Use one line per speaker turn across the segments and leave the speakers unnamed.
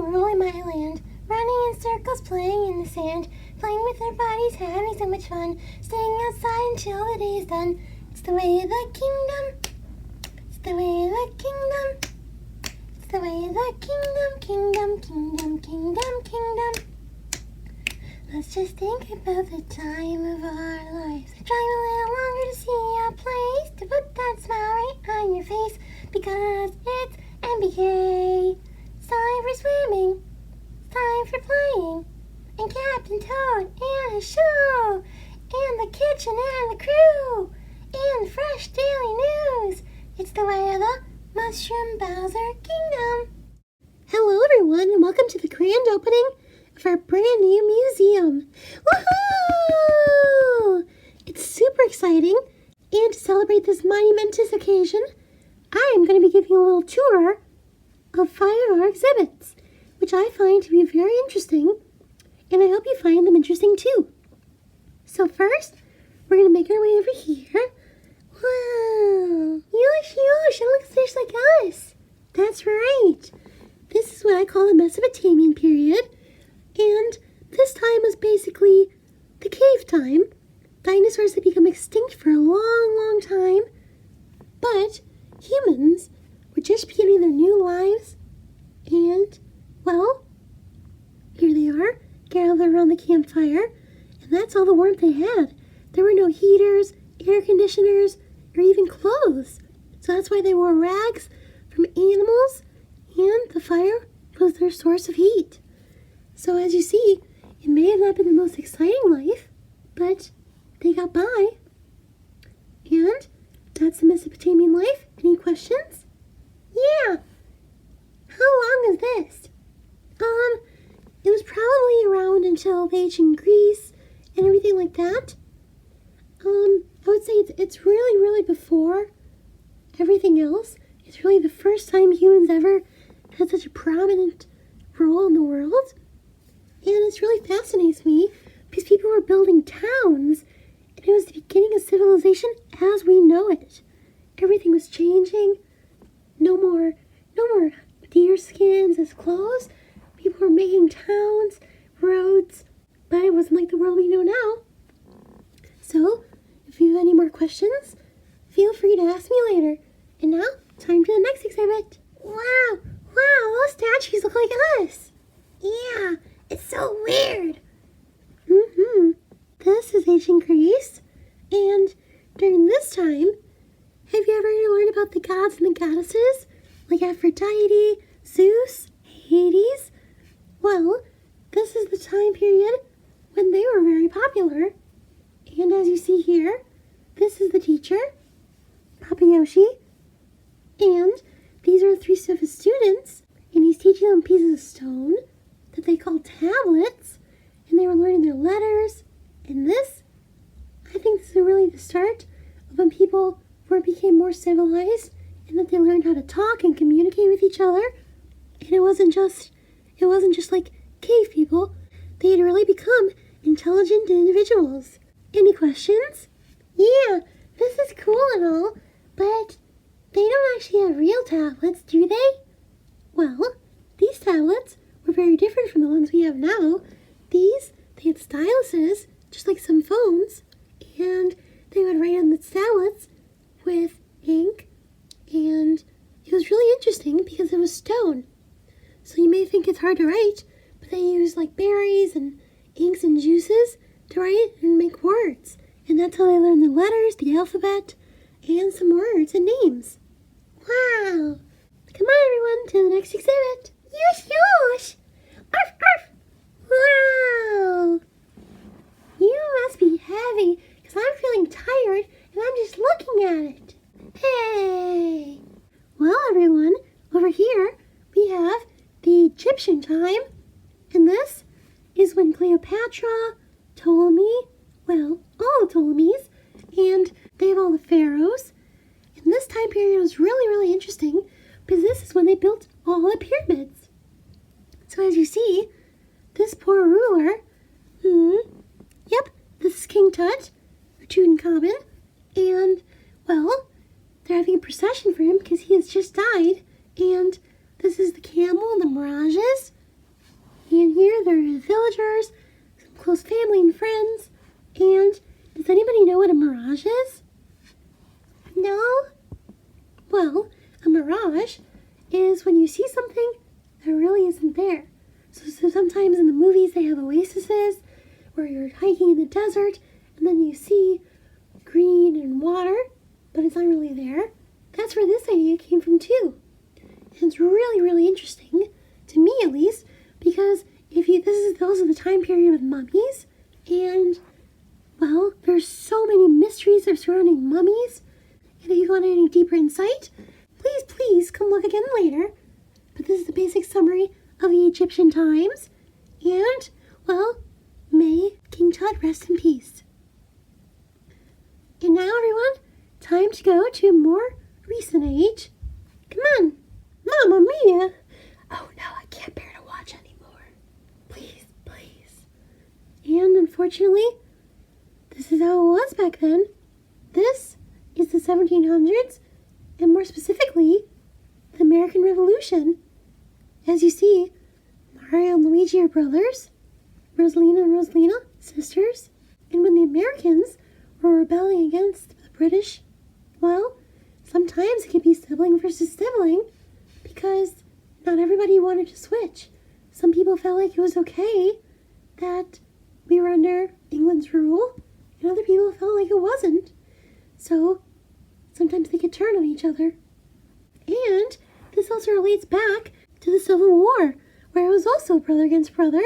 rule in my land, running in circles, playing in the sand, playing with their bodies, having so much fun, staying outside until the day is done. It's the way of the kingdom. It's the way of the kingdom. It's the way of the kingdom, kingdom, kingdom, kingdom, kingdom. Let's just think about the time of our lives. Trying a little longer to see a place, to put that smile right on your face, because it's MBK. It's time for swimming, it's time for playing, and Captain Toad, and a show, and the kitchen and the crew, and fresh daily news. It's the way of the Mushroom Bowser Kingdom. Hello everyone, and welcome to the grand opening of our brand new museum. Woohoo! It's super exciting, and to celebrate this monumentous occasion, I am going to be giving you a little tour of 5 of our exhibits, which I find to be very interesting, and I hope you find them interesting too. So first, we're going to make our way over here. Wow! Yosh, it looks just like us. That's right. This is what I call the Mesopotamian period, and this time was basically the cave time. Dinosaurs had become extinct for a long time, but humans were just beginning their new lives, and, well, here they are, gathered around the campfire, and that's all the warmth they had. There were no heaters, air conditioners, or even clothes, so that's why they wore rags from animals, and the fire was their source of heat. So as you see, it may have not been the most exciting life, but they got by. And that's the Mesopotamian life. Any questions? Yeah. How long is this? It was probably around until ancient Greece and everything like that. I would say it's really before everything else. It's really the first time humans ever had such a prominent role in the world. And it really fascinates me because people were building towns, and it was the beginning of civilization as we know it. Everything was changing. No more deer skins as clothes. People were making towns, roads, but it wasn't like the world we know now. So, if you have any more questions, feel free to ask me later. And now, time for the next exhibit. Wow, those statues look like us. Yeah. It's so weird. This is ancient Greece, and during this time, have you ever learned about the gods and the goddesses, like Aphrodite, Zeus, Hades? Well, this is the time period when they were very popular, and as you see here, this is the teacher, Papa Yoshi, and these are 3 of his students, and he's teaching them pieces of stone that they call tablets, and they were learning their letters. And this, I think this is really the start of when people became more civilized, and that they learned how to talk and communicate with each other. And it wasn't just like cave people. They had really become intelligent individuals. Any questions? Yeah, this is cool and all, but they don't actually have real tablets, do they? Well, these tablets were very different from the ones we have now. They had styluses, just like some phones, and they would write on the tablets with ink, and it was really interesting because it was stone. So you may think it's hard to write, but they used like berries and inks and juices to write and make words. And that's how they learned the letters, the alphabet, and some words and names. Wow! Come on everyone, to the next exhibit. Yosh! Arf, arf! Wow! You must be heavy, because I'm feeling tired, and I'm just looking at it. Hey! Well, everyone, over here, we have the Egyptian time, and this is when Cleopatra, Ptolemy, well, all the Ptolemies, and they have all the pharaohs. And this time period was really interesting, because this is when they built all the pyramids. So as you see, this poor ruler, yep, this is King Tut, or Tutankhamun, and, well, they're having a procession for him because he has just died, and this is the camel and the mirages, villagers, some close family and friends. And does anybody know what a mirage is? No? Well, a mirage is when you see something that really isn't there. So sometimes in the movies they have oases where you're hiking in the desert and then you see green and water, but it's not really there. That's where this idea came from too. And it's really, really interesting, to me at least, because those are the time period with mummies, and well, there's so many mysteries that are surrounding mummies. And if you want any deeper insight, please come look again later. But this is the basic summary of the Egyptian times. And, well, may King Tut rest in peace. And now, everyone, time to go to a more recent age. Come on, Mamma Mia. Oh no, I can't bear to watch anymore. Please. And unfortunately, this is how it was back then. This is the 1700s, and more specifically, the American Revolution. As you see, Mario and Luigi are brothers, Rosalina and Rosalina, sisters, and when the Americans were rebelling against the British, well, sometimes it could be sibling versus sibling, because not everybody wanted to switch. Some people felt like it was okay that we were under England's rule, and other people felt like it wasn't. So, sometimes they could turn on each other. And this also relates back to the Civil War, where it was also brother against brother.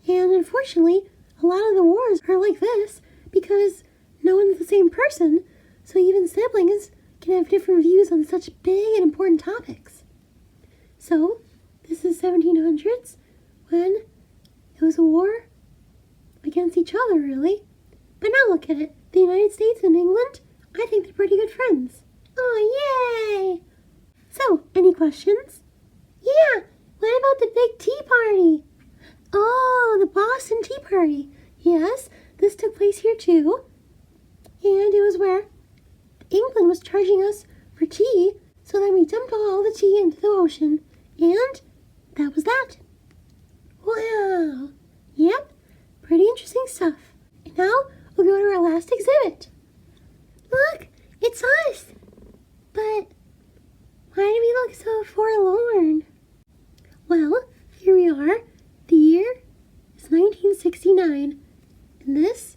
And unfortunately, a lot of the wars are like this because no one's the same person, so even siblings can have different views on such big and important topics. So, this is 1700s, when it was a war against each other, really. But now look at it. The United States and England, I think they're pretty good friends. Oh, yay! So, any questions? Yeah, what about the big tea party? Oh, the Boston Tea Party. Yes, this took place here too. And it was where England was charging us for tea, so then we dumped all the tea into the ocean. And that was that. Wow. Yep, pretty interesting stuff. And now we'll go to our last exhibit. Look, it's us. But why do we look so forlorn? Well, here we are. The year is 1969. And this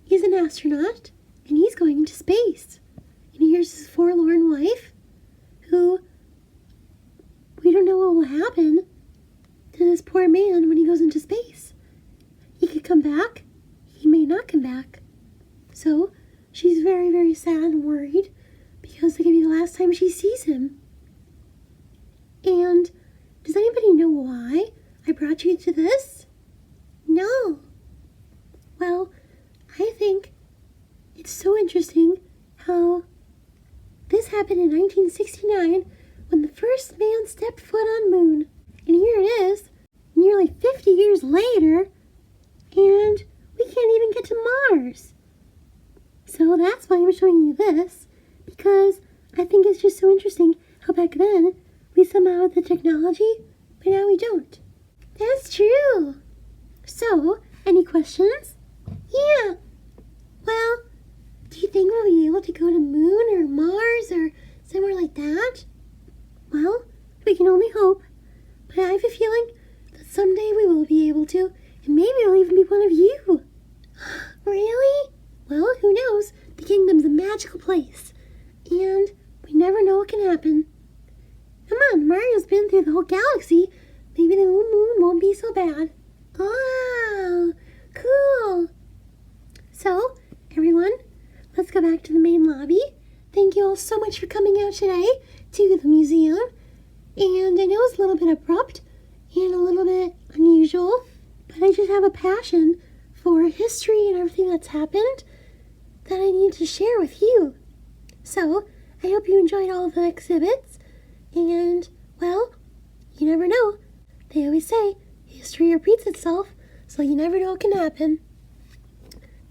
is an astronaut, and he's going into space. And here's his forlorn wife, who we don't know what will happen to this poor man when he goes into space. He could come back. He may not come back. So she's very, very sad and worried because it could be the last time she sees him. And does anybody know why I brought you to this? No. Well, I think it's so interesting how this happened in 1969 when the first man stepped foot on moon. And here it is, nearly 50 years later, and we can't even get to Mars. So that's why I'm showing you this, because I think it's just so interesting how back then we somehow had the technology, but now we don't. That's true. So, any questions? Yeah. Well, do you think we'll be able to go to Moon or Mars or somewhere like that? Well, we can only hope. But I have a feeling that someday we will be able to, and maybe I'll even be one of you. Really? Well, who knows? The kingdom's a magical place, and we never know what can happen. Come on, Mario's been through the whole galaxy. Maybe the moon won't be so bad. Wow, cool. So, everyone, let's go back to the main lobby. Thank you all so much for coming out today to the museum. And I know it's a little bit abrupt and a little bit unusual, but I just have a passion for history and everything that's happened that I need to share with you. So, I hope you enjoyed all of the exhibits. And, well, you never know. They always say history repeats itself, so you never know what can happen.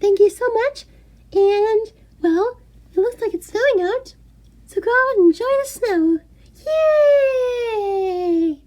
Thank you so much. And, well, it looks like it's snowing out. So go out and enjoy the snow. Yay!